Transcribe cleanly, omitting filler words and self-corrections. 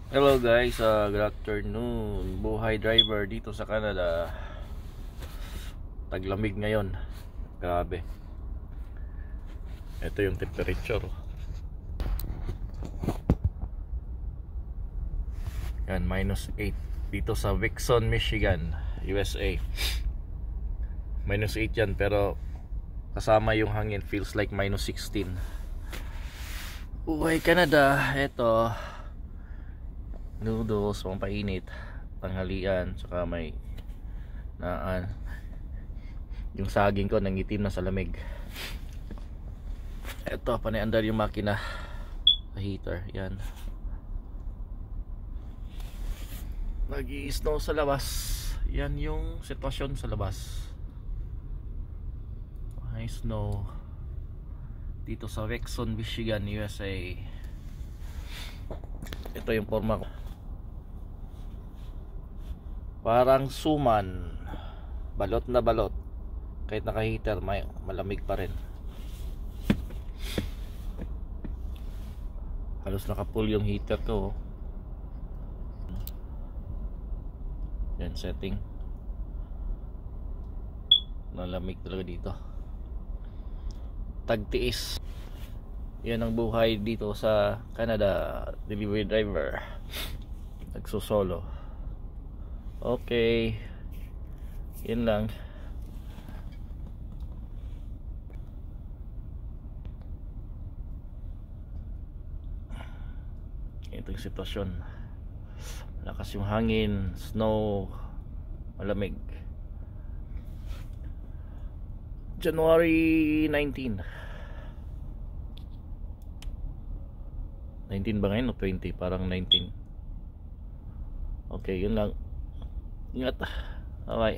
Hello guys, good afternoon. Buhay driver dito sa Canada. Taglamig ngayon. Grabe. Ito yung temperature. Yan, -8 dito sa Wixon, Michigan, USA. -8 yan, pero kasama yung hangin, feels like -16. Buhay Canada. Ito noodles, pampainit, tanghalian, saka may naan. Yung saging ko nangitim na sa lamig. Eto, paniandar yung makina sa heater. Yan, nag-i-snow sa labas. Yan yung sitwasyon sa labas. May snow dito sa Wixon, Michigan, USA. Ito yung forma ko. Parang suman, balot na balot. Kahit naka-heater, malamig pa rin. Halos naka-full yung heater ko. Yan, setting. Malamig talaga dito. Tagtiis. Yan ang buhay dito sa Canada. Delivery driver, nagsusolo. Okay, yun lang. Ito yung sitwasyon. Lakas yung hangin, snow, malamig. January 19 ba ngayon o 20? Parang 19. Okay, yun lang. Ingat. Bye bye.